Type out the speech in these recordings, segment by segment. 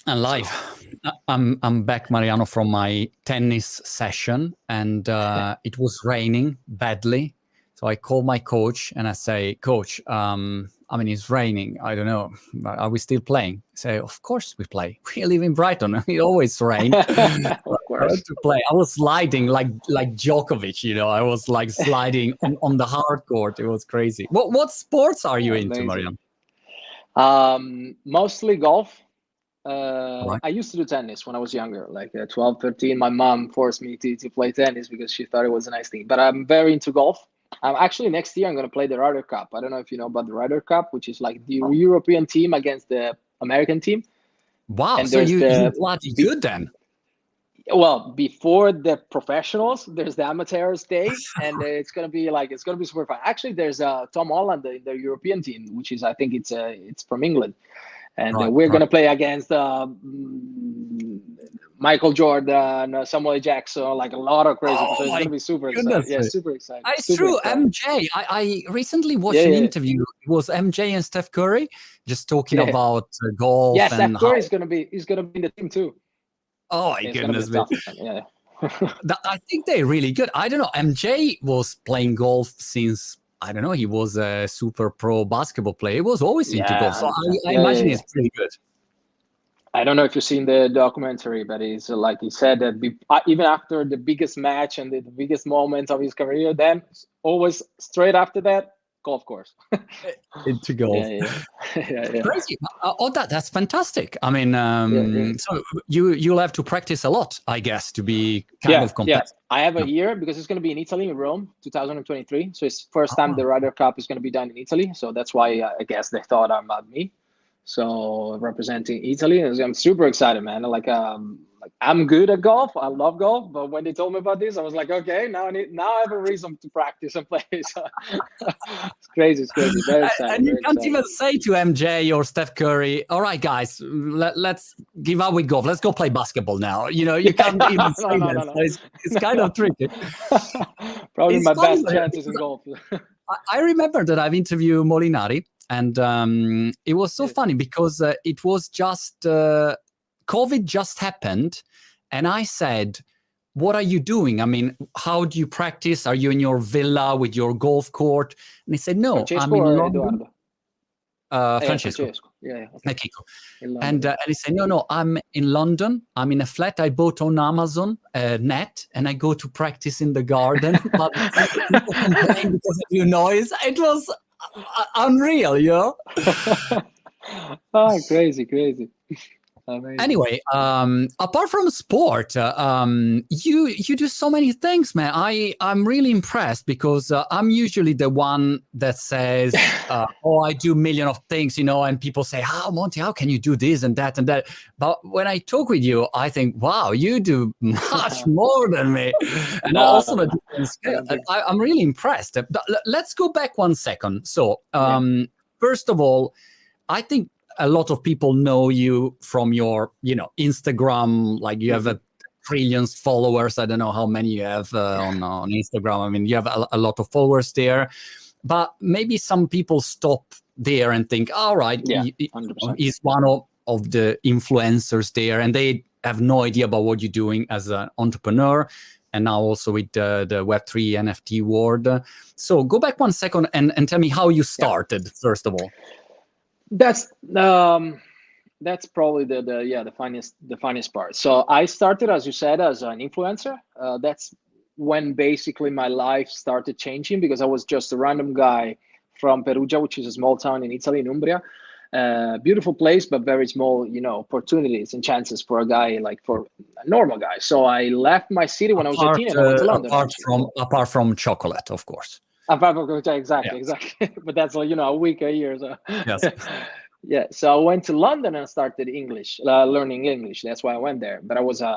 And live. I'm back, Mariano, from my tennis session, and it was raining badly. So I call my coach and I say, "Coach, it's raining. I don't know. Are we still playing?" I say, "Of course we play. We live in Brighton. It always rains." Of I course. had to play. I was sliding like Djokovic, I was like sliding on the hard court. It was crazy. What sports are you into, Amazing. Mariano? Mostly golf. Right. I used to do tennis when I was younger, like 12, 13. My mom forced me to play tennis because she thought it was a nice thing. But I'm very into golf. Actually, next year I'm going to play the Ryder Cup. I don't know if you know about the Ryder Cup, which is like the European team against the American team. Wow. And So there's you bloody good then. Well, before the professionals, there's the amateurs day, and it's gonna be super fun. Actually, there's Tom Holland in the European team, which is I think it's from England, and we're gonna play against Michael Jordan, Samuel Jackson, like a lot of crazy. So it's gonna be super exciting. Yeah, super exciting. It's true. MJ. I recently watched an interview. It was MJ and Steph Curry just talking about golf. Yeah, Steph Curry is gonna be in the team too. Oh my goodness! Yeah. I think they're really good. I don't know. MJ was playing golf since, I don't know, he was a super pro basketball player. He was always into golf. So I imagine he's pretty good. I don't know if you've seen the documentary, but he's like he said that even after the biggest match and the biggest moments of his career, then always straight after that, golf course. Into golf. Yeah. Crazy. That's fantastic. I mean, so you'll have to practice a lot, I guess, to be kind of competitive. Yeah. I have a year because it's going to be in Italy, in Rome, 2023. So it's first time the Ryder Cup is going to be done in Italy. So that's why I guess they thought about me. So representing Italy, I'm super excited, man. Like I'm good at golf. I love golf, but when they told me about this, I was like, okay, now I have a reason to practice and play. So it's crazy. Very excited. And you can't even say to MJ or Steph Curry, "All right, guys, let's give up with golf. Let's go play basketball now." You can't even say that. No. So it's kind of tricky. Probably my best chances in golf. I remember that I've interviewed Molinari. And it was so funny because it was just COVID just happened. And I said, "What are you doing? I mean, how do you practice? Are you in your villa with your golf court?" And he said, "No, I'm in London." Francesco. Yeah. Okay. And he said, no, I'm in London. I'm in a flat I bought on Amazon net, and I go to practice in the garden. But people complain because of noise. It was unreal, Oh, crazy. Amazing. Anyway, apart from sport, you do so many things, man. I'm really impressed because I'm usually the one that says, "Oh, I do a million of things," and people say, "How, Monty? How can you do this and that and that?" But when I talk with you, I think, "Wow, you do much more than me," and also a different scale. I'm really impressed. But let's go back 1 second. So, first of all, I think a lot of people know you from your, Instagram. Like you have trillions followers. I don't know how many you have on Instagram. I mean, you have a lot of followers there. But maybe some people stop there and think, all right, he's one of the influencers there, and they have no idea about what you're doing as an entrepreneur. And now also with the Web3 NFT world. So go back 1 second and tell me how you started, first of all. That's probably the funniest part. So I started, as you said, as an influencer. That's when basically my life started changing, because I was just a random guy from Perugia, which is a small town in Italy, in Umbria. Beautiful place, but very small, opportunities and chances for a guy, like for a normal guy. So I left my city when I was 18 and I went to London. Apart from chocolate, of course. Exactly. But that's like, a week a year. So. Yes. Yeah. So I went to London and started learning English. That's why I went there. But I was a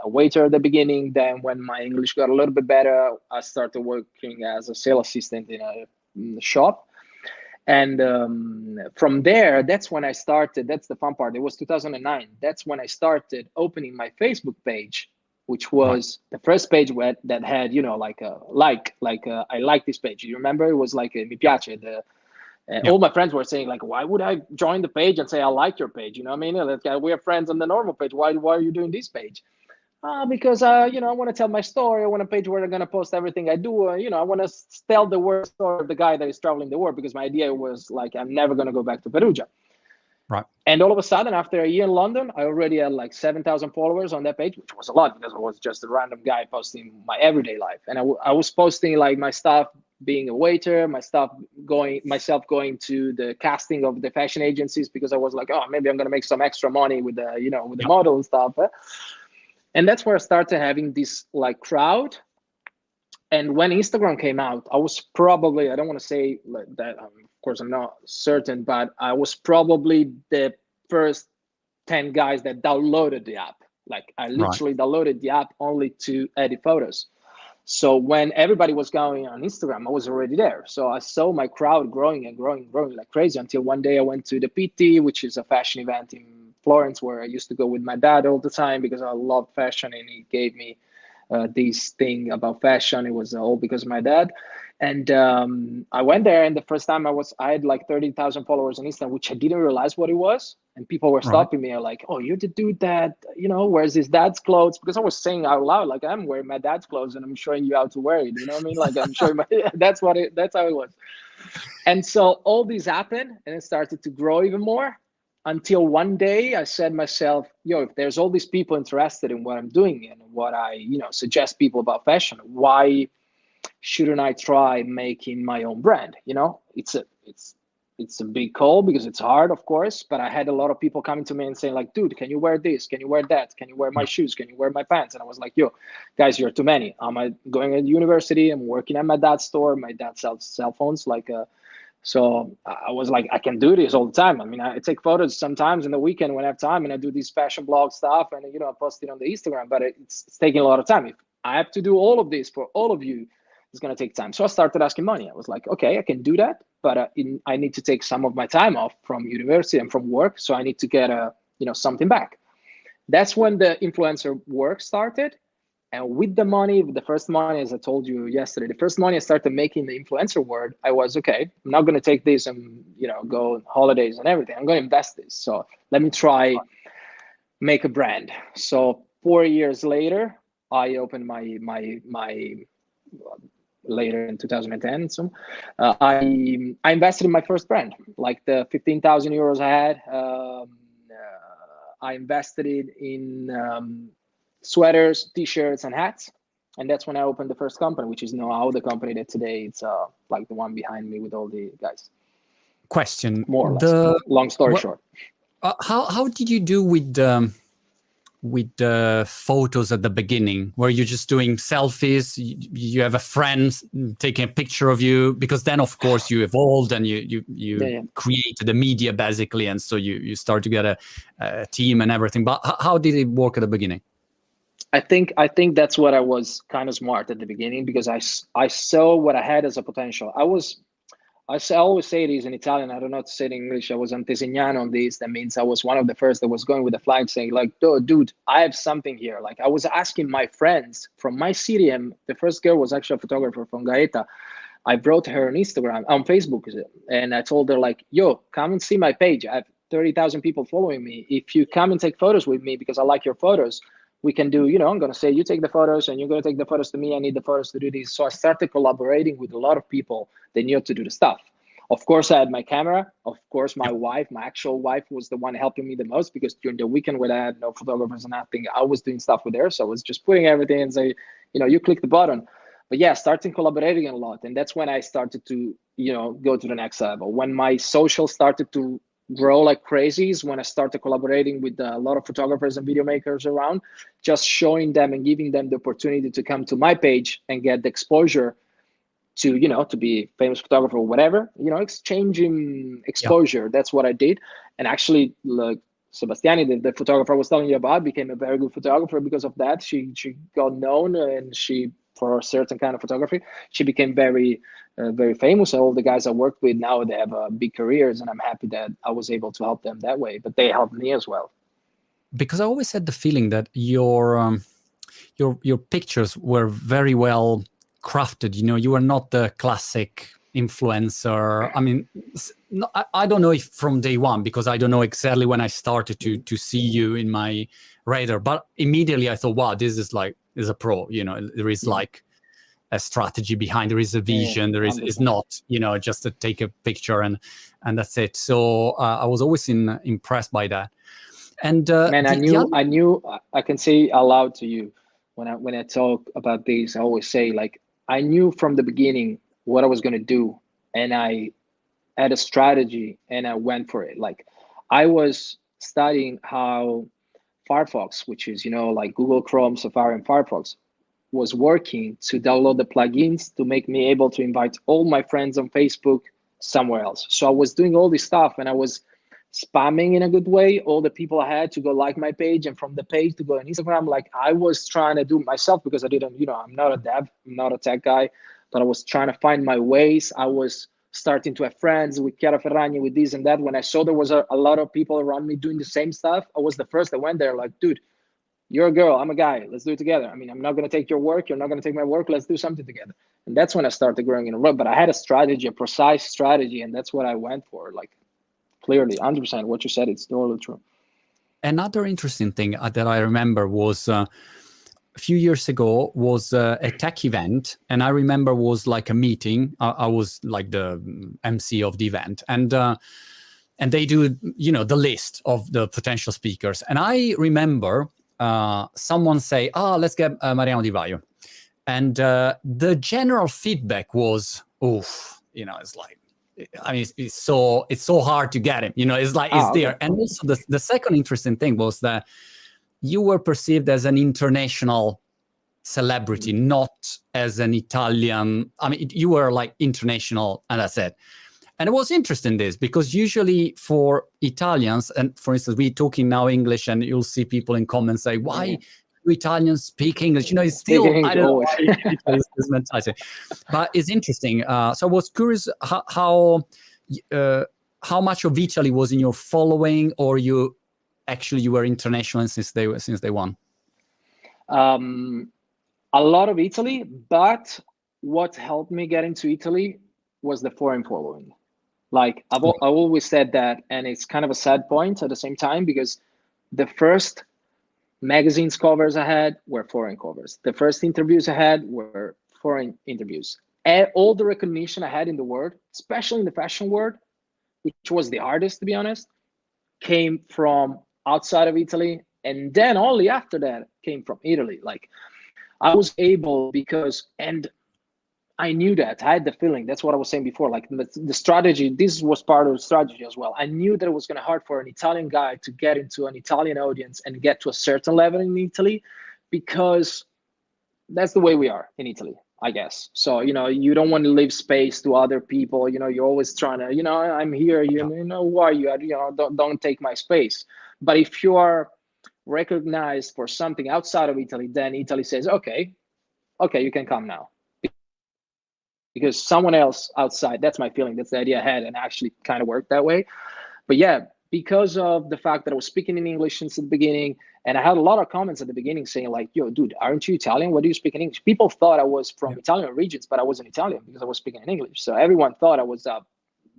waiter at the beginning. Then when my English got a little bit better, I started working as a sales assistant in a shop. And from there, that's when I started. That's the fun part. It was 2009. That's when I started opening my Facebook page, which was the first page that had, I like this page. You remember? It was like mi piace, And all my friends were saying like, why would I join the page and say I like your page? You know what I mean? Like, we are friends on the normal page. Why are you doing this page? Because you know, I want to tell my story. I want a page where I'm gonna post everything I do. You know, I want to tell the world story of the guy that is traveling the world, because my idea was like, I'm never gonna go back to Perugia. Right. And all of a sudden, after a year in London, I already had like 7,000 followers on that page, which was a lot because I was just a random guy posting my everyday life. And I was posting like my stuff, being a waiter, myself going to the casting of the fashion agencies, because I was like, oh, maybe I'm gonna make some extra money with the, you know, with the model and stuff. And that's where I started having this like crowd. And when Instagram came out, I was probably, I don't want to say like that, of course I'm not certain, but I was probably the first 10 guys that downloaded the app. Like, I literally downloaded the app only to edit photos. So when everybody was going on Instagram, I was already there. So I saw my crowd growing and growing like crazy, until one day I went to the PT, which is a fashion event in Florence, where I used to go with my dad all the time because I loved fashion, and he gave me this thing about fashion. It was all because of my dad. And I went there, and the first time I had like 30,000 followers on Instagram, which I didn't realize what it was. And people were stopping me, like, oh, you're the dude that, you know, wears his dad's clothes. Because I was saying out loud, like, I'm wearing my dad's clothes and I'm showing you how to wear it. You know what I mean? Like, I'm showing that's how it was. And so all this happened, and it started to grow even more, until one day I said myself, yo, if there's all these people interested in what I'm doing and what I, you know, suggest people about fashion, why shouldn't I try making my own brand? You know, it's a big call, because it's hard, of course, but I had a lot of people coming to me and saying like, dude, can you wear this? Can you wear that? Can you wear my shoes? Can you wear my pants? And I was like, yo, guys, you're too many. I'm going to university. I'm working at my dad's store. My dad sells cell phones. So I was like, I can do this all the time. I mean, I take photos sometimes in the weekend when I have time, and I do these fashion blog stuff, and, you know, I post it on the Instagram, but it's taking a lot of time. If I have to do all of this for all of you, it's going to take time. So I started asking money. I was like, okay, I can do that, but I need to take some of my time off from university and from work. So I need to get something back. That's when the influencer work started. And with the money, the first money, as I told you yesterday, the first money I started making the influencer world, I was, okay, I'm not going to take this and, you know, go on holidays and everything. I'm going to invest this. So let me try make a brand. So 4 years later, I opened my later in 2010. So I invested in my first brand, like the 15,000 euros I had. I invested it in sweaters, t-shirts, and hats. And that's when I opened the first company, which is now the company that today it's like the one behind me with all the guys. Question. More or less. Long story short. How did you do with the photos at the beginning? Were you just doing selfies? You have a friend taking a picture of you? Because then, of course, you evolved and you created the media basically, and so you start to get a team and everything. But how did it work at the beginning? I think that's what I was kind of smart at the beginning, because I saw what I had as a potential. I always say this in Italian. I don't know how to say it in English. I was antesignano on this. That means I was one of the first that was going with the flag saying like, dude, I have something here. Like, I was asking my friends from my city, and the first girl was actually a photographer from Gaeta. I brought her on Instagram, on Facebook, and I told her like, yo, come and see my page. I have 30,000 people following me. If you come and take photos with me because I like your photos, we can do, I'm going to say, you take the photos and you're going to take the photos to me. I need the photos to do this. So I started collaborating with a lot of people that knew to do the stuff. Of course, I had my camera. Of course, my wife, my actual wife, was the one helping me the most, because during the weekend when I had no photographers and nothing, I was doing stuff with her. So I was just putting everything and say, you click the button. But yeah, starting collaborating a lot. And that's when I started to, go to the next level. When my social started to grow like crazy is when I started collaborating with a lot of photographers and video makers around, just showing them and giving them the opportunity to come to my page and get the exposure to, to be a famous photographer or whatever, exchanging exposure. That's what I did. And actually, like Sebastiani, the photographer I was telling you about, became a very good photographer because of that. She got known, and for a certain kind of photography, she became very famous. All the guys I worked with now, they have big careers, and I'm happy that I was able to help them that way. But they helped me as well. Because I always had the feeling that your pictures were very well crafted. You were not the classic influencer. I mean, no, I don't know if from day one, because I don't know exactly when I started to see you in my radar, but immediately I thought, wow, this is a pro. There is like a strategy behind, there is a vision, there is 100%. it's not just to take a picture and that's it. So I was always impressed by that. And man, I knew I can say aloud to you when I talk about this, I always say, like, I knew from the beginning what I was going to do, and I had a strategy and I went for it. Like, I was studying how Firefox, which is like Google Chrome, Safari, and Firefox, was working to download the plugins to make me able to invite all my friends on Facebook somewhere else. So I was doing all this stuff, and I was spamming in a good way all the people I had to go like my page, and from the page to go on Instagram. Like, I was trying to do myself, because I didn't, I'm not a dev, I'm not a tech guy, but I was trying to find my ways. I was starting to have friends with Chiara Ferragni, with this and that. When I saw there was a lot of people around me doing the same stuff, I was the first that went there, like, dude, you're a girl, I'm a guy, let's do it together. I mean, I'm not going to take your work, you're not going to take my work, let's do something together. And that's when I started growing in a row. But I had a strategy, a precise strategy, and that's what I went for. Like, clearly, 100%, what you said, it's totally true. Another interesting thing that I remember was a few years ago was a tech event, and I remember was like a meeting. I was like the MC of the event, and they do the list of the potential speakers. And I remember someone say, "Oh, let's get Mariano Di Vaio," and the general feedback was, "Oof, it's like." I mean, it's so hard to get him. It's like it's there. And also the second interesting thing was that you were perceived as an international celebrity, not as an Italian. I mean, you were like international, and that's it. And it was interesting this, because usually for Italians, and for instance, we're talking now English, and you'll see people in comments say, "Why do Italians speak English?" It's still, I don't know, this mentality. But it's interesting. So I was curious how much of Italy was in your following, or you were international since day one? A lot of Italy, but what helped me get into Italy was the foreign following. Like, I've always said that, and it's kind of a sad point at the same time, because the first magazines covers I had were foreign covers. The first interviews I had were foreign interviews. And all the recognition I had in the world, especially in the fashion world, which was the hardest, to be honest, came from outside of Italy. And then only after that came from Italy. Like, I was able, and I knew that, I had the feeling, that's what I was saying before, like the strategy, this was part of the strategy as well. I knew that it was going to hard for an Italian guy to get into an Italian audience and get to a certain level in Italy, because that's the way we are in Italy, I guess. So, you don't want to leave space to other people, you're always trying to, I'm here, who are you? Don't take my space. But if you are recognized for something outside of Italy, then Italy says, okay, you can come now. Because someone else outside, that's my feeling, that's the idea I had, and actually kind of worked that way. But yeah, because of the fact that I was speaking in English since the beginning, and I had a lot of comments at the beginning saying like, "Yo, dude, aren't you Italian? What do you speak in English?" People thought I was from Italian regions, but I wasn't Italian because I was speaking in English. So everyone thought I was a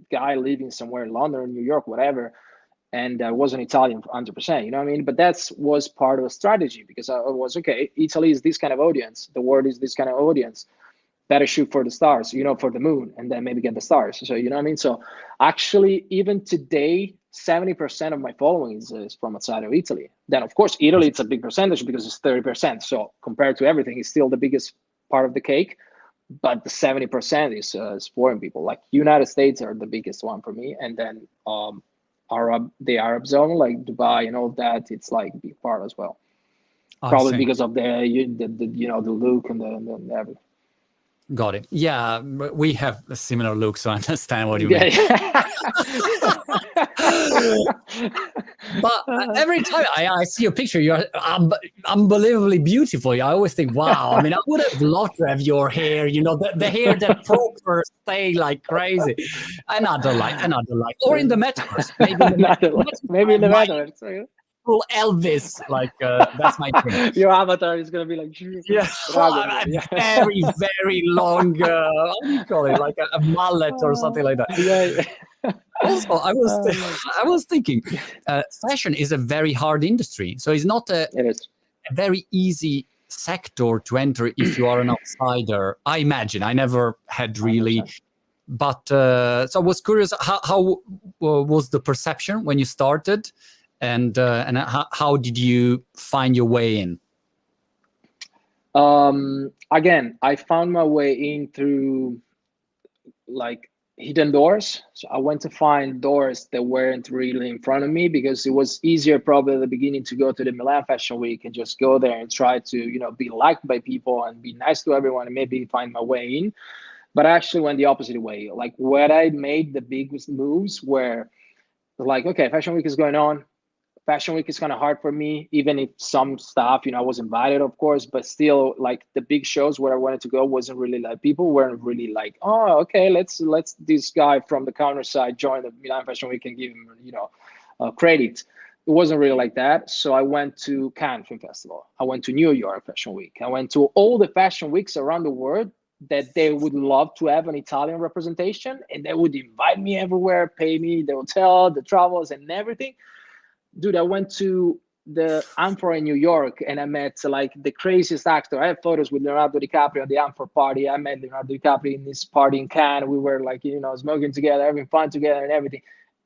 guy living somewhere in London or New York, whatever, and I wasn't Italian 100%, you know what I mean? But that was part of a strategy, because I was, okay, Italy is this kind of audience, the world is this kind of audience, better shoot for the stars, for the moon, and then maybe get the stars. So, you know what I mean? So actually, even today, 70% of my following is from outside of Italy. Then, of course, Italy, it's a big percentage because it's 30%. So compared to everything, it's still the biggest part of the cake. But the 70% is foreign people. Like, United States are the biggest one for me. And then the Arab zone, like Dubai and all that, it's like a big part as well. Probably because of the look and the everything. Got it. Yeah, we have a similar look, so I understand what you mean. But every time I see a picture, you're unbelievably beautiful. I always think, wow, I mean, I would have loved to have your hair, the hair that proper stay like crazy. Another life. Or in the metaverse. Maybe in the metaverse. full Elvis. Like that's my dream. Your avatar is gonna be like Yeah, Dragon Ball. a Yeah. very, very long, how do you call it? Like a mullet or something like that. Yeah. Also, I was thinking, fashion is a very hard industry. So it's not a It is. very easy sector to enter if you are an outsider. I imagine. I never had really, 100%. but so I was curious. How was the perception when you started, and how did you find your way in? Again, I found my way in through like hidden doors. So I went to find doors that weren't really in front of me, because it was easier probably at the beginning to go to the Milan Fashion Week and just go there and try to, be liked by people and be nice to everyone and maybe find my way in. But I actually went the opposite way. Like where I made the biggest moves where like, okay, Fashion Week is going on. Fashion Week is kind of hard for me, even if some stuff, I was invited, of course, but still, like the big shows where I wanted to go wasn't really like, people weren't really like, oh, okay, let's this guy from the counter side join the Milan Fashion Week and give him, credit. It wasn't really like that. So I went to Cannes Film Festival. I went to New York Fashion Week. I went to all the fashion weeks around the world that they would love to have an Italian representation, and they would invite me everywhere, pay me the hotel, the travels, and everything. Dude, I went to the Amphora in New York and I met like the craziest actor. I have photos with Leonardo DiCaprio at the Amphora party. I met Leonardo DiCaprio in this party in Cannes. We were like, smoking together, having fun together and everything.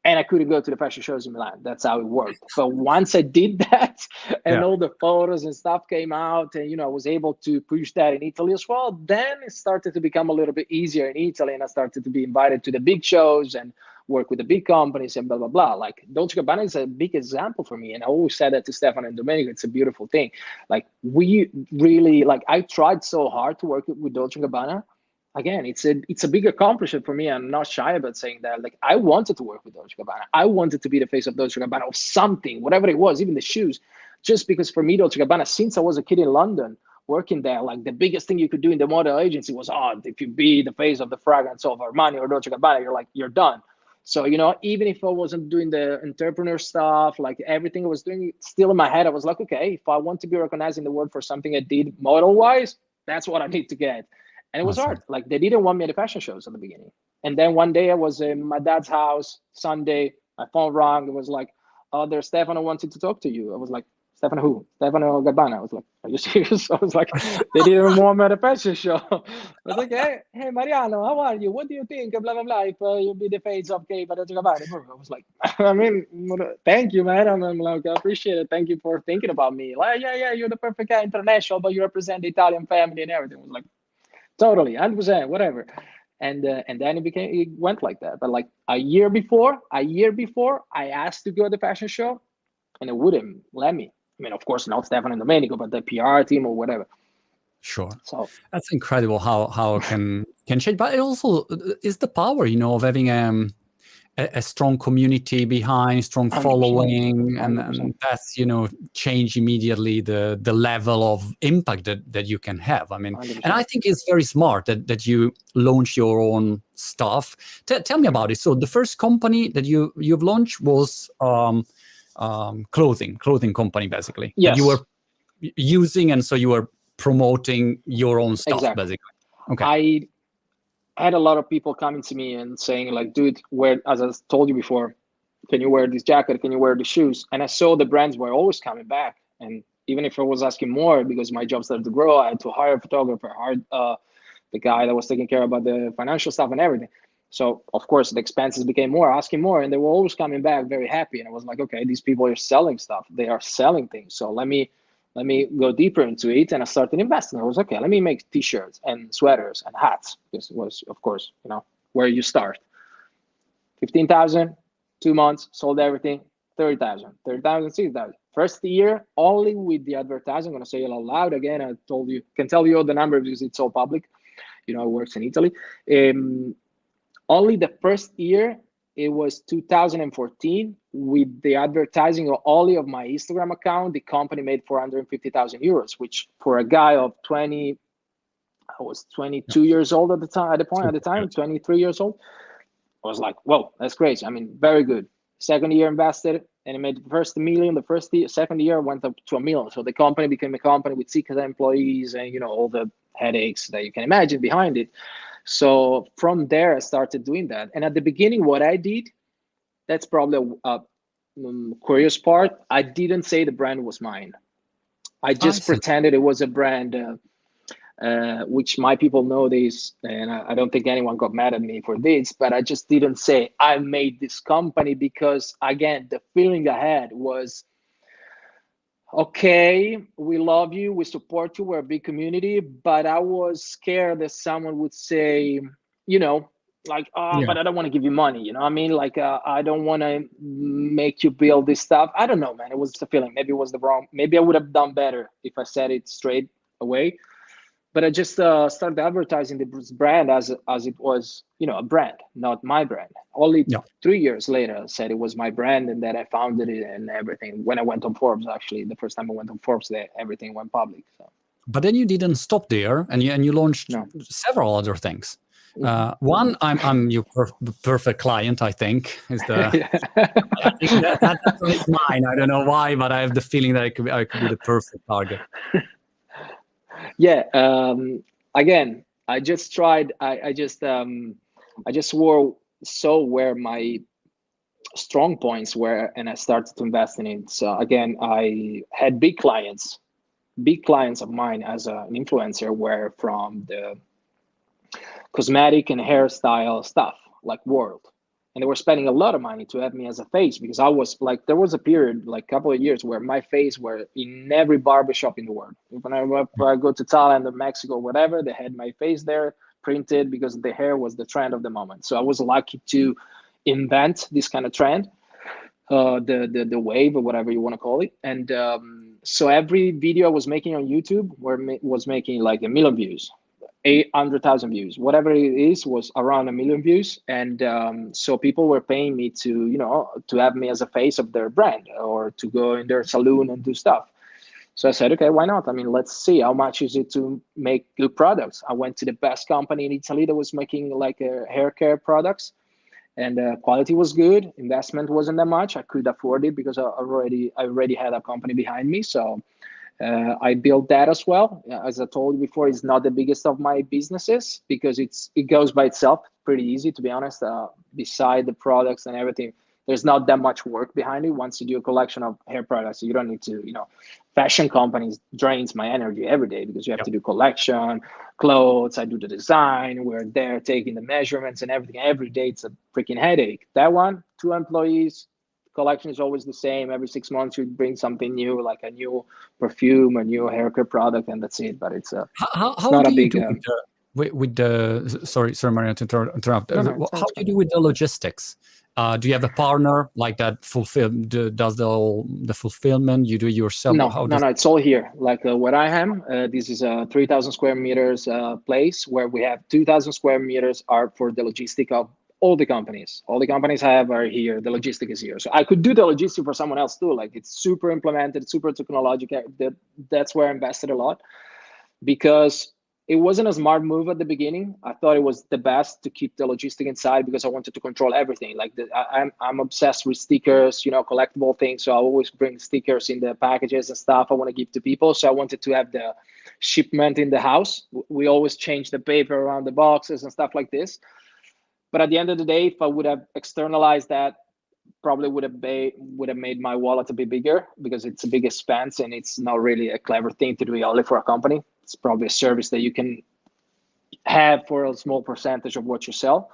And I couldn't go to the fashion shows in Milan. That's how it worked. But once I did that and all the photos and stuff came out and, I was able to push that in Italy as well, then it started to become a little bit easier in Italy. And I started to be invited to the big shows and work with the big companies and blah, blah, blah. Like Dolce & Gabbana is a big example for me. And I always said that to Stefano and Domenico. It's a beautiful thing. Like we really, I tried so hard to work with Dolce & Gabbana. Again, it's a big accomplishment for me. I'm not shy about saying that. Like I wanted to work with Dolce & Gabbana. I wanted to be the face of Dolce & Gabbana, of something, whatever it was, even the shoes. Just because for me, Dolce & Gabbana, since I was a kid in London, working there, like the biggest thing you could do in the model agency was, if you be the face of the fragrance of Armani or Dolce & Gabbana, you're done. So, even if I wasn't doing the entrepreneur stuff, like everything I was doing, still in my head, I was like, okay, if I want to be recognized in the world for something I did model-wise, that's what I need to get. And it was hard. Like they didn't want me at the fashion shows at the beginning. And then one day I was in my dad's house, Sunday, my phone rang. It was like, oh, there's Stefano wanted to talk to you. I was like, Stefano who? Stefano Gabbana. I was like, are you serious? I was like, they didn't want me at a fashion show. I was like, hey, Mariano, how are you? What do you think? Blah, blah, blah. If you'll be the face of K, but Gabbana. I was like, I mean, thank you, man. I'm like, I appreciate it. Thank you for thinking about me. Like, yeah, you're the perfect guy, international, but you represent the Italian family and everything. I was like, totally, 100%, whatever. And then it went like that. But like a year before, I asked to go to the fashion show, and it wouldn't let me. I mean, of course, not Stefano and Domenico, but the PR team or whatever. Sure. So that's incredible how can change. But it also is the power, of having a strong community behind, strong 100%, following, and that's change immediately the level of impact that you can have. I mean, 100%. and I think it's very smart that you launch your own stuff. Tell me about it. So the first company that you've launched was clothing company, basically. Yes. That you were using, and so you were promoting your own stuff, exactly. basically. Okay. I had a lot of people coming to me and saying like, dude, as I told you before, can you wear this jacket? Can you wear the shoes? And I saw the brands were always coming back. And even if I was asking more, because my job started to grow, I had to hire a photographer, the guy that was taking care about the financial stuff and everything. So of course the expenses became more, asking more, and they were always coming back very happy. And I was like, okay, these people are selling stuff. They are selling things. So let me go deeper into it. And I started investing. I was okay, let me make t-shirts and sweaters and hats. This was, of course, where you start. 15,000, 2 months, sold everything. 30,000, 60,000. First year, only with the advertising. I'm going to say it out loud again. I can tell you all the numbers because it's all public. It works in Italy. Only the first year, it was 2014, with the advertising only of my Instagram account, the company made 450,000 euros, which for a guy of 20, I was 22 years old at the time, 23 years old. I was like, whoa, that's crazy. I mean, very good. Second year invested, and it made the first million. The second year went up to $1 million. So the company became a company with 6 employees, and all the headaches that you can imagine behind it. So from there, I started doing that. And at the beginning, what I did, that's probably a curious part. I didn't say the brand was mine. I just pretended it was a brand, which my people know this, and I don't think anyone got mad at me for this, but I just didn't say I made this company, because again, the feeling I had was, okay, we love you, we support you, we're a big community, but I was scared that someone would say, like, but I don't want to give you money, I mean, like, I don't want to make you build this stuff. I don't know, man, it was just a feeling. Maybe it was maybe I would have done better if I said it straight away. But I just started advertising this brand as it was, a brand, not my brand. Only 3 years later, I said it was my brand, and that I founded it and everything. When I went on Forbes, actually, the first time I went on Forbes, everything went public. So. But then you didn't stop there, and you launched several other things. One, I'm your perfect client, I think, is the. I think that's mine. I don't know why, but I have the feeling that I could be the perfect target. Yeah. Again, I just tried. I just saw where my strong points were, and I started to invest in it. So again, I had big clients of mine as an influencer were from the cosmetic and hairstyle stuff, like world. And they were spending a lot of money to have me as a face, because I was like, there was a period, like a couple of years, where my face were in every barbershop in the world. When I go to Thailand or Mexico, whatever, they had my face there printed, because the hair was the trend of the moment. So I was lucky to invent this kind of trend, the wave or whatever you want to call it. And so every video I was making on YouTube was making like 1 million views. 800,000 views, whatever it is, was around 1 million views. And so people were paying me to have me as a face of their brand, or to go in their salon and do stuff. So I said, okay, why not? I mean, let's see, how much is it to make good products? I went to the best company in Italy that was making like hair care products, and quality was good. Investment wasn't that much. I could afford it because I already had a company behind me. So I built that as well. As I told you before, it's not the biggest of my businesses, because it goes by itself. Pretty easy, to be honest. Beside the products and everything, there's not that much work behind it. Once you do a collection of hair products, you don't need to, fashion companies drains my energy every day, because you have to do collection, clothes. I do the design. We're there taking the measurements and everything. Every day it's a freaking headache. That one, 2 employees. Collection is always the same. Every 6 months you bring something new, like a new perfume, a new hair care product, and that's it. But it's how not do a big. You do with the sorry, Mariano, to interrupt. No, how do you do with the logistics? Do you have a partner like that does the fulfillment? You do yourself? No, it's all here. Like where I am, this is a 3,000 square meters place, where we have 2,000 square meters are for the logistic of all the companies. All the companies I have are here. The logistic is here. So I could do the logistic for someone else too. Like, it's super implemented, super technological. That's where I invested a lot, because it wasn't a smart move at the beginning. I thought it was the best to keep the logistic inside, because I wanted to control everything. Like I'm obsessed with stickers, collectible things. So I always bring stickers in the packages and stuff I want to give to people. So I wanted to have the shipment in the house. We always change the paper around the boxes and stuff like this. But at the end of the day, if I would have externalized that, probably would have made my wallet a bit bigger, because it's a big expense and it's not really a clever thing to do only for a company. It's probably a service that you can have for a small percentage of what you sell.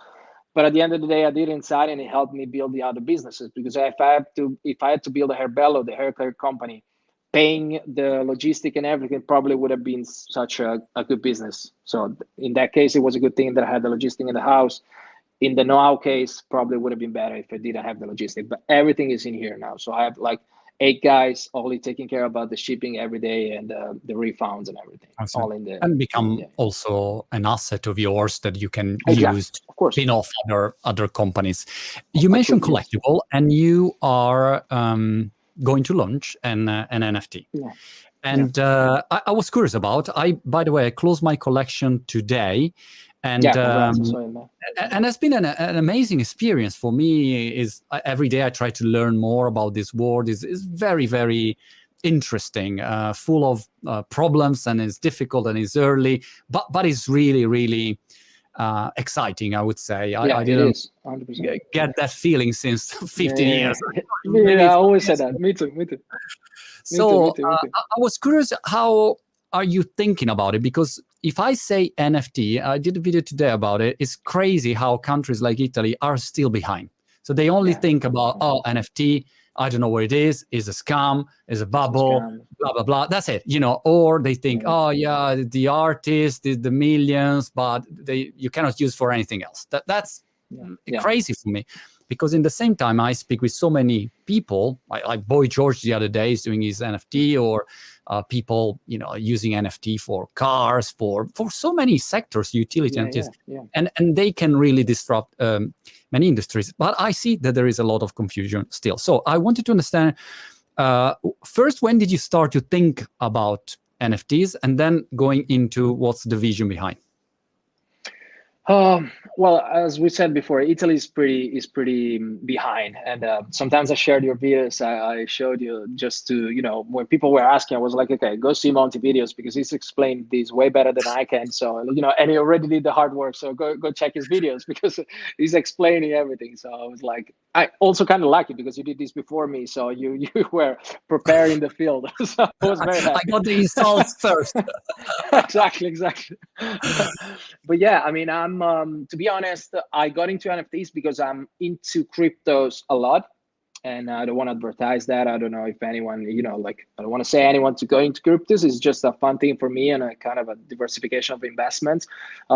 But at the end of the day, I did it inside, and it helped me build the other businesses. Because if I had to build a Herbello, the hair care company, paying the logistic and everything probably would have been such a good business. So in that case, it was a good thing that I had the logistic in the house. In the know-how case, probably would have been better if I didn't have the logistic, but everything is in here now. So I have like 8 guys only taking care about the shipping every day and the refunds and everything. Awesome. All in there. And become also an asset of yours that you can use to spin off other companies. You mentioned collectible, and you are going to launch an NFT. Yeah. And I was curious about. By the way, I closed my collection today. And Yeah, congrats. I saw it, man. and it's been an amazing experience for me. Is every day I try to learn more about this world. Is very, very interesting, full of problems, and it's difficult and it's early, but it's really, really exciting, I would say. Yeah, I it didn't is 100%. get that feeling since 15 Yeah, years. yeah, Maybe I 5 always said years that. ago. Me too. Me too. Me too. Me So too. Me too. I was curious, how are you thinking about it? Because if I say NFT, I did a video today about it. It's crazy how countries like Italy are still behind. So they only Yeah. think about, oh, NFT, I don't know what it is a scam, is a bubble, Scam. blah, blah, blah. That's it, or they think, Yeah. oh, yeah, the artist, the millions, but you cannot use for anything else. That's Yeah. crazy for me. Because in the same time, I speak with so many people, like Boy George the other day is doing his NFT, or people, using NFT for cars, for so many sectors, utility Yeah. NFTs, Yeah. and they can really disrupt many industries. But I see that there is a lot of confusion still. So I wanted to understand, first, when did you start to think about NFTs, and then going into what's the vision behind? Well, as we said before, Italy is pretty behind, and sometimes I shared your videos. I showed you just to, when people were asking, I was like, okay, go see Monty videos because he's explained this way better than I can. So and he already did the hard work. So go check his videos because he's explaining everything. So I was like, I also kind of lucky because you did this before me, so you were preparing the field. So I was very happy. I got the insults first. Exactly. But yeah, I mean, I'm to be honest, I got into NFTs because I'm into cryptos a lot, and I don't want to advertise that. I don't know if anyone, like, I don't want to say anyone to go into cryptos. It's just a fun thing for me and a kind of a diversification of investments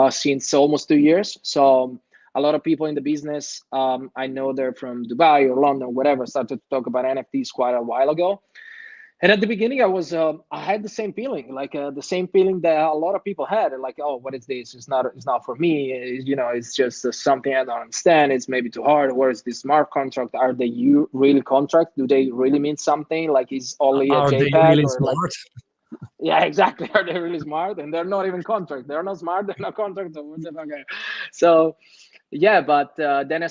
since almost 2 years. So a lot of people in the business, I know they're from Dubai or London, whatever, started to talk about NFTs quite a while ago. And at the beginning, I had the same feeling, like the same feeling that a lot of people had, like, oh, what is this? It's not for me. It's just something I don't understand. It's maybe too hard. Where is this smart contract? Are they really contract? Do they really mean something? Like, is only a Are they JPEG really or like? smart? Yeah, exactly. Are they really smart? And they're not even contract. They're not smart. They're not contract. So what the fuck? So yeah, but then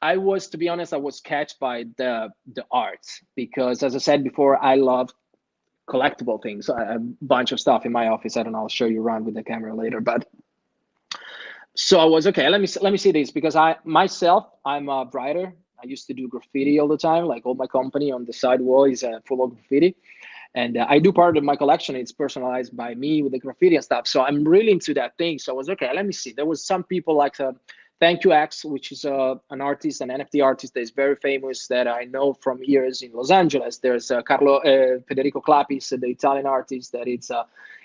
to be honest, I was catched by the arts because, as I said before, I love collectible things. I have a bunch of stuff in my office. I don't know. I'll show you around with the camera later. But so I was okay. Let me see this because I'm a writer. I used to do graffiti all the time. Like, all my company on the side wall is full of graffiti. And I do part of my collection. It's personalized by me with the graffiti and stuff. So I'm really into that thing. So I was okay. Let me see. There was some people like Thank You X, which is an artist, an NFT artist that is very famous that I know from years in Los Angeles. There's Federico Clapis, the Italian artist that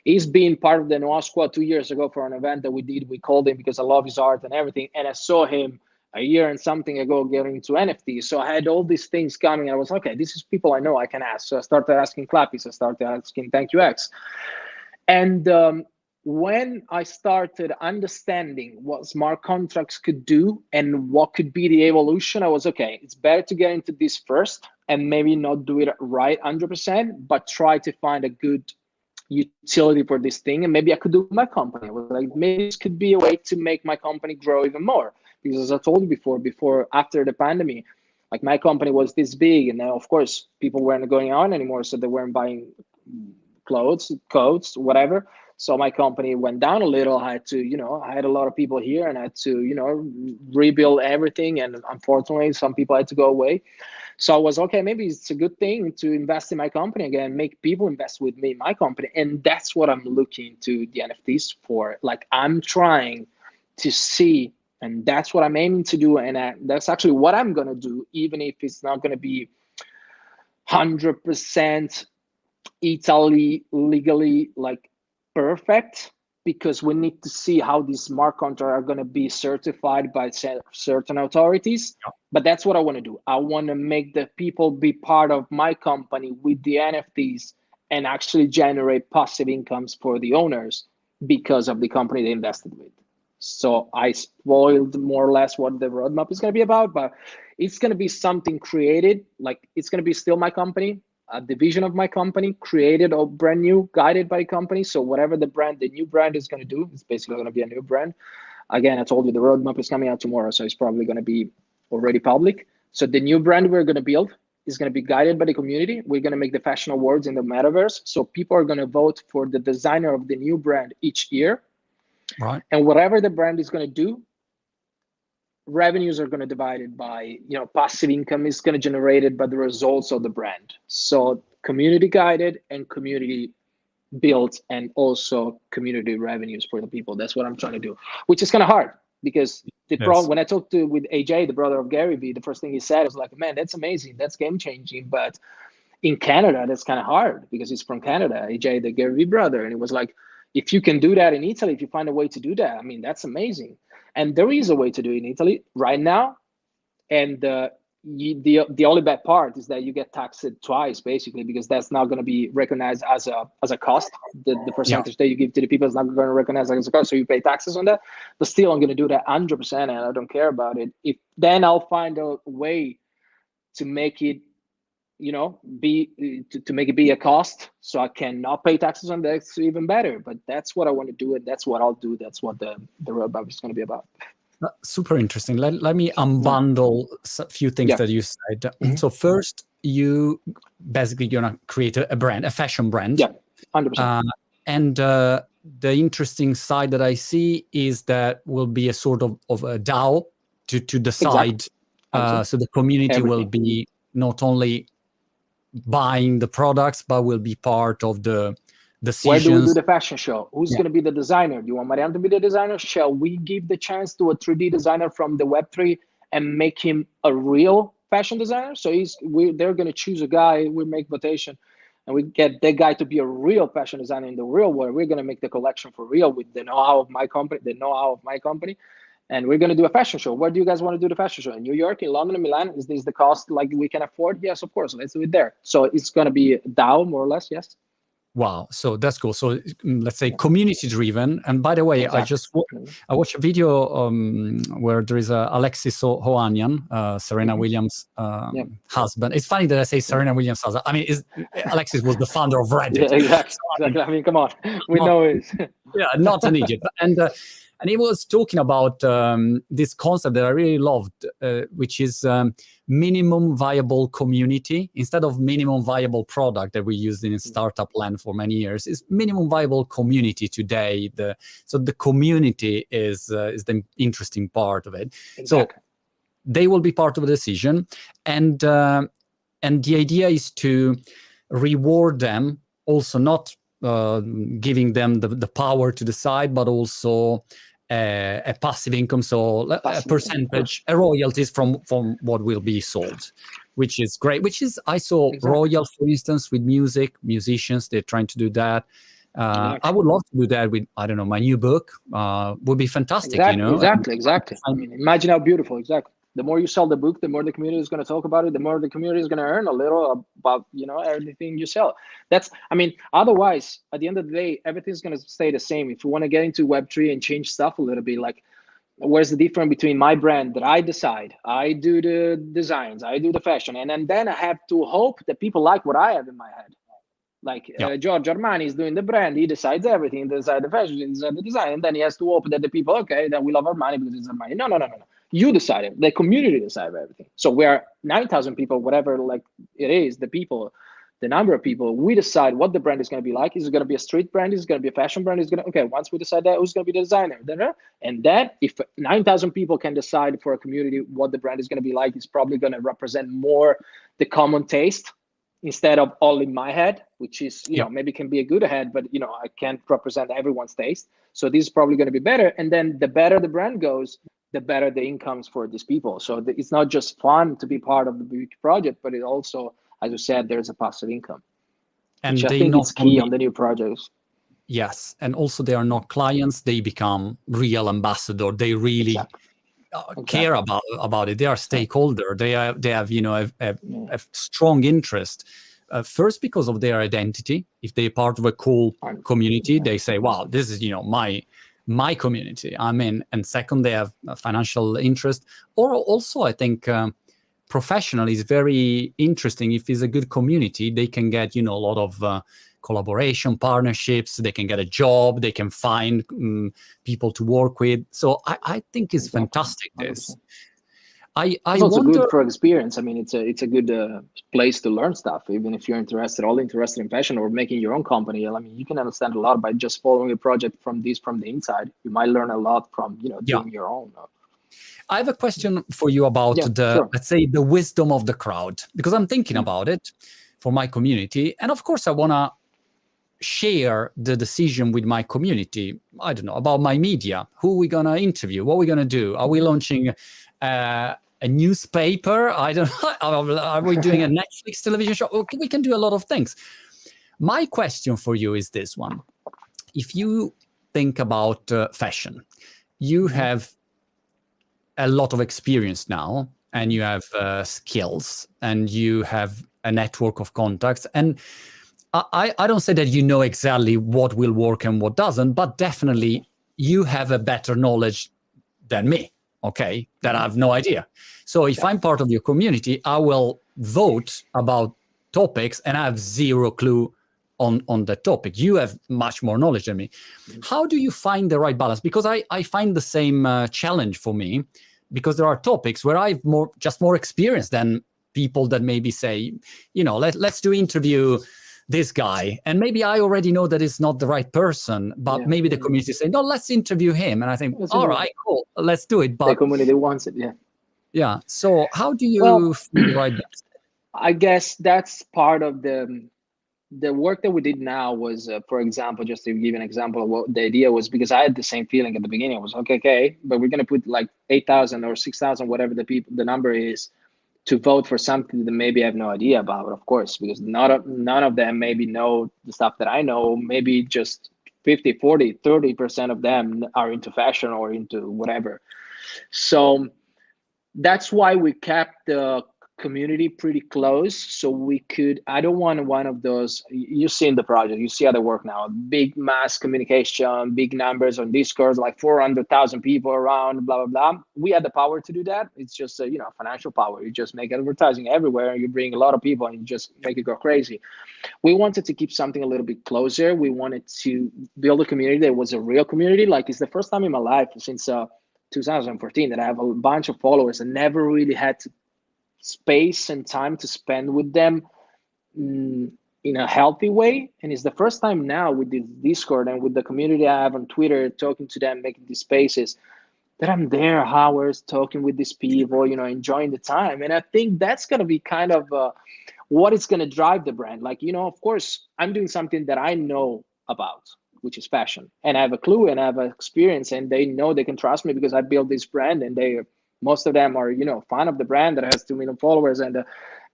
he's been part of the Noir Squad 2 years ago for an event that we did. We called him because I love his art and everything. And I saw him a year and something ago getting into NFTs. So I had all these things coming. And I was okay, this is people I know I can ask. So I started asking Clapis. I started asking Thank You X. And when I started understanding what smart contracts could do and what could be the evolution, I was okay, it's better to get into this first and maybe not do it right 100%, but try to find a good utility for this thing. And maybe I could do my company. I was like, maybe this could be a way to make my company grow even more. Because as I told you after the pandemic, like, my company was this big, and now, of course, people weren't going out anymore, so they weren't buying clothes, coats, whatever. So my company went down a little. I had to, I had a lot of people here, and I had to, rebuild everything. And unfortunately, some people had to go away. So I was okay, maybe it's a good thing to invest in my company again, make people invest with me in my company. And that's what I'm looking to the NFTs for. Like, I'm trying to see, and that's what I'm aiming to do. And that's actually what I'm going to do, even if it's not going to be 100% Italy legally, like, perfect, because we need to see how these smart contracts are going to be certified by certain authorities. But that's what I want to do. I want to make the people be part of my company with the NFTs and actually generate passive incomes for the owners because of the company they invested with. So I spoiled more or less what the roadmap is going to be about, but it's going to be something created. Like, it's going to be still my company. a division of my company, created or brand new, guided by company. So whatever the new brand is going to do, it's basically going to be a new brand. Again, I told you the roadmap is coming out tomorrow, so it's probably going to be already public. So the new brand we're going to build is going to be guided by the community. We're going to make the fashion awards in the metaverse. So people are going to vote for the designer of the new brand each year. Right. And whatever the brand is going to do, revenues are going to divide it by, passive income is going to generate it by the results of the brand. So community guided and community built, and also community revenues for the people. That's what I'm trying to do, which is kind of hard, because the problem, when I talked with AJ, the brother of Gary Vee, the first thing he said was like, man, that's amazing, that's game changing, but in Canada that's kind of hard because he's from Canada, AJ, the Gary Vee brother. And it was like, if you can do that in Italy, if you find a way to do that, I mean, that's amazing. And there is a way to do it in Italy right now. And the only bad part is that you get taxed twice, basically, because that's not going to be recognized as a cost. The percentage that you give to the people is not going to recognize as a cost, so you pay taxes on that. But still, I'm going to do that 100%, and I don't care about it. Then I'll find a way to make it, to make it be a cost, so I cannot pay taxes on that. It's even better. But that's what I want to do, and that's what I'll do. That's what the roadmap is going to be about. Super interesting. Let me unbundle a few things that you said. Mm-hmm. So first, you basically gonna create a brand, a fashion brand. Yeah, 100%. And the interesting side that I see is that will be a sort of a DAO to decide. Exactly. So the community will be not only buying the products, but will be part of the decisions. Where do we do the fashion show? Who's going to be the designer? Do you want Mariano to be the designer? Shall we give the chance to a 3D designer from the Web3 and make him a real fashion designer? So they're going to choose a guy, we make votation, and we get that guy to be a real fashion designer in the real world. We're going to make the collection for real with the know-how of my company, and we're going to do a fashion show. Where do you guys want to do the fashion show? In New York, in London, in Milan? Is this the cost like we can afford? Yes, of course. Let's do it there. So it's going to be DAO, more or less, yes. Wow, so that's cool. So let's say community driven. And by the way, exactly. I watched a video where there is Alexis Ohanian, Serena Williams' husband. It's funny that I say Serena Williams' husband. I mean, Alexis was the founder of Reddit. Yeah, exactly. I mean, come on, we know it. Yeah, not an idiot. And he was talking about this concept that I really loved, which is minimum viable community. Instead of minimum viable product that we used in startup land for many years, is minimum viable community today. So the community is the interesting part of it. Exactly. So they will be part of the decision, and the idea is to reward them, also not giving them the power to decide, but also a passive income, so a percentage, a royalties from what will be sold, which is great. Which is, I saw Royal, for instance, with musicians, they're trying to do that. I would love to do that with, I don't know, my new book. Would be fantastic, Exactly. I mean, imagine how beautiful, exactly. The more you sell the book, the more the community is going to talk about it, the more the community is going to earn a little about, everything you sell. Otherwise, at the end of the day, everything's going to stay the same. If you want to get into Web3 and change stuff a little bit, like, where's the difference between my brand that I decide, I do the designs, I do the fashion, and then I have to hope that people like what I have in my head. Like George Armani is doing the brand, he decides everything, he decides the fashion, he decides the design, and then he has to hope that the people, that we love Armani because it's Armani. No. You decided, the community decided everything. So we are 9,000 people, whatever, like it is, the number of people, we decide what the brand is going to be like. Is it going to be a street brand? Is it going to be a fashion brand? Once we decide that, who's going to be the designer? And then if 9,000 people can decide for a community what the brand is going to be like, it's probably going to represent more the common taste instead of all in my head, which is, maybe can be a good head, but, I can't represent everyone's taste. So this is probably going to be better. And then the better the brand goes, the better the incomes for these people. So it's not just fun to be part of the big project, but it also, as you said, there's a passive income. And I think it's key on the new projects. Yes, and also they are not clients, they become real ambassador. They really care about it. They are stakeholder. They have a strong interest. First, because of their identity. If they're part of a cool community, they say, wow, this is, my community I'm in. And second, they have a financial interest. Or also, I think professional is very interesting. If it's a good community, they can get, a lot of collaboration, partnerships, they can get a job, they can find people to work with. So I think it's fantastic, this. 100%. I It's also wonder, good for experience. I mean, it's a good place to learn stuff. Even if you're all interested in fashion or making your own company, I mean, you can understand a lot by just following a project from the inside. You might learn a lot from doing your own. I have a question for you about Sure. let's say, the wisdom of the crowd, because I'm thinking about it for my community. And of course, I want to share the decision with my community. I don't know, about my media. Who are we going to interview? What are we going to do? Are we launching a newspaper? I don't know. Are we doing a Netflix television show? Okay, we can do a lot of things. My question for you is this one. If you think about fashion, you have a lot of experience now, and you have skills, and you have a network of contacts. And I don't say that you know exactly what will work and what doesn't, but definitely you have a better knowledge than me, okay? That I have no idea. So if I'm part of your community, I will vote about topics, and I have zero clue on the topic. You have much more knowledge than me. How do you find the right balance? Because I find the same challenge for me, because there are topics where I've more experience than people that maybe say, let's do interview this guy. And maybe I already know that it's not the right person, but maybe the community say, no, let's interview him. And I think, all right, cool, let's do it. But the community wants it, yeah. So how do you find the right balance? I guess that's part of the work that we did now was, for example, just to give an example of what the idea was, because I had the same feeling at the beginning. I was okay, but we're going to put like 8,000 or 6,000, whatever the number is, to vote for something that maybe I have no idea about, of course, because none of them maybe know the stuff that I know. Maybe just 50, 40, 30% of them are into fashion or into whatever. So that's why we kept the community pretty close, so we could, I don't want one of those, you see in the project, you see how they work now, big mass communication, big numbers on Discord, like 400,000 people around, blah, blah, blah. We had the power to do that. It's just, financial power. You just make advertising everywhere, and you bring a lot of people, and you just make it go crazy. We wanted to keep something a little bit closer. We wanted to build a community that was a real community. Like, it's the first time in my life since 2014 that I have a bunch of followers and never really had to space and time to spend with them in a healthy way. And it's the first time now with the Discord and with the community I have on Twitter, talking to them, making these spaces, that I'm there hours talking with these people, enjoying the time. And I think that's going to be kind of what is going to drive the brand. Like, of course, I'm doing something that I know about, which is fashion, and I have a clue and I have experience, and they know they can trust me because I built this brand, and most of them are, fan of the brand that has 2 million followers and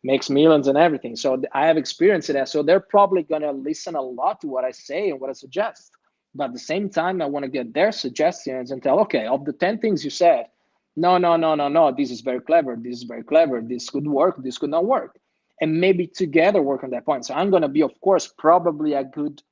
makes millions and everything. So I have experience in that. So they're probably going to listen a lot to what I say and what I suggest. But at the same time, I want to get their suggestions and tell, okay, of the 10 things you said, no, this is very clever. This is very clever. This could work. This could not work. And maybe together work on that point. So I'm going to be, of course, probably a good,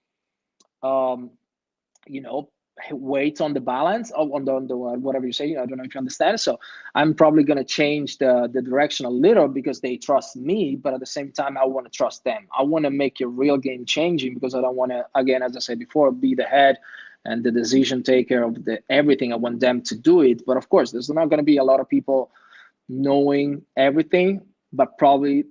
weight on the balance on the whatever you say. I don't know if you understand. So I'm probably going to change the direction a little because they trust me, but at the same time I want to trust them. I want to make a real game changing, because I don't want to, again, as I said before, be the head and the decision taker of everything. I want them to do it. But of course, there's not going to be a lot of people knowing everything, but probably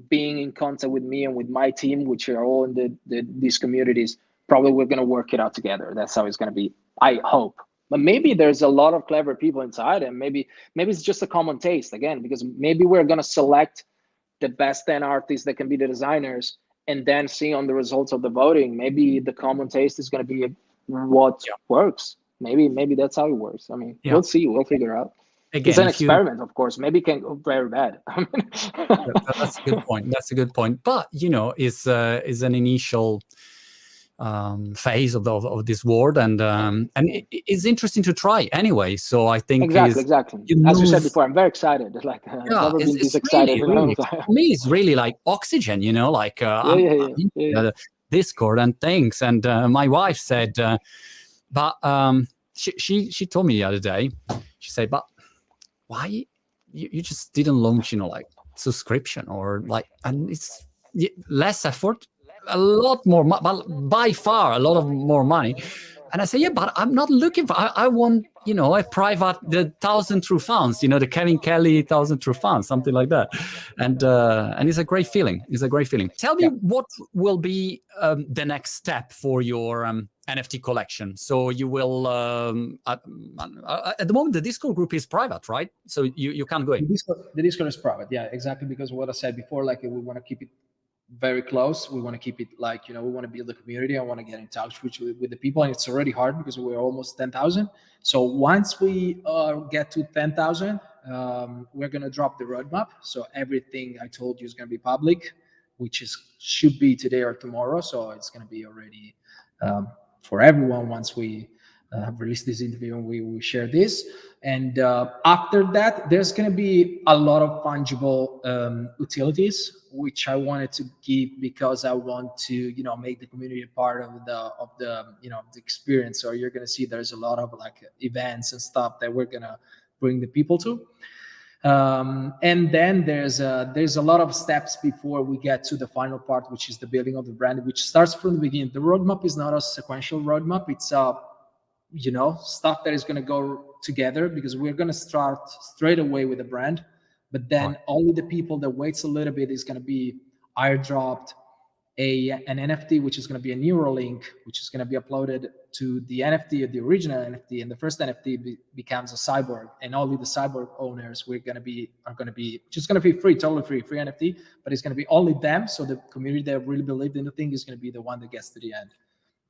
being in contact with me and with my team, which are all in these communities. Probably we're going to work it out together. That's how it's going to be, I hope. But maybe there's a lot of clever people inside, and maybe it's just a common taste, again, because maybe we're going to select the best 10 artists that can be the designers, and then see on the results of the voting, maybe the common taste is going to be what works. Maybe that's how it works. I mean, we'll see. We'll figure out. Again, it's an experiment, of course. Maybe it can go very bad. That's a good point. That's a good point. But, is an initial phase of this world, and it's interesting to try anyway. So I think exactly. As you said before, I'm very excited. Like, never been this excited. Really, for me, it's really like oxygen. Like Discord and things. And my wife said, but she told me the other day. She said, but why you just didn't launch, like subscription, or like, and it's less effort, a lot more, but by far a lot of more money. And I say, yeah, but I'm not looking for. I want, a private, the 1,000 true fans, the Kevin Kelly 1,000 true fans, something like that. And it's a great feeling. It's a great feeling. Tell me what will be the next step for your NFT collection. So you will at the moment the Discord group is private, right? So you can't go in. The Discord is private, yeah, exactly, because of what I said before. Like, we want to keep it very close. We want to keep it like, we want to build a community. I want to get in touch with the people, and it's already hard because we're almost 10,000. So once we get to 10,000, we're going to drop the roadmap. So everything I told you is going to be public, which should be today or tomorrow. So it's going to be already for everyone once we have released this interview and we share this. And after that, there's going to be a lot of fungible utilities, which I wanted to give because I want to, make the community part of the the experience. So you're going to see there's a lot of like events and stuff that we're going to bring the people to. And then there's a lot of steps before we get to the final part, which is the building of the brand, which starts from the beginning. The roadmap is not a sequential roadmap. It's stuff that is going to go together, because we're going to start straight away with the brand, but then only the people that waits a little bit is going to be airdropped an NFT, which is going to be a Neuralink, which is going to be uploaded to the NFT of the original NFT, and the first NFT becomes a cyborg, and only the cyborg owners are going to be just going to be free, totally free NFT, but it's going to be only them. So the community that really believed in the thing is going to be the one that gets to the end.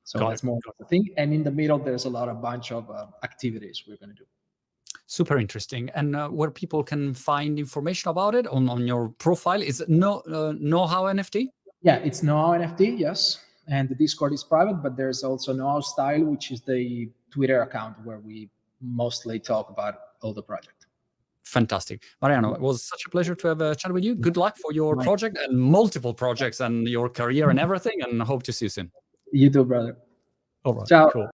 So that's more of the thing. And in the middle, there's a bunch of activities we're going to do. Super interesting. And where people can find information about it on your profile is Know How NFT? Yeah, it's Know How NFT, yes. And the Discord is private, but there's also Know How Style, which is the Twitter account where we mostly talk about all the project. Fantastic. Mariano, it was such a pleasure to have a chat with you. Good luck for your project and multiple projects and your career and everything, and hope to see you soon. You too, brother. All right. Ciao. Cool.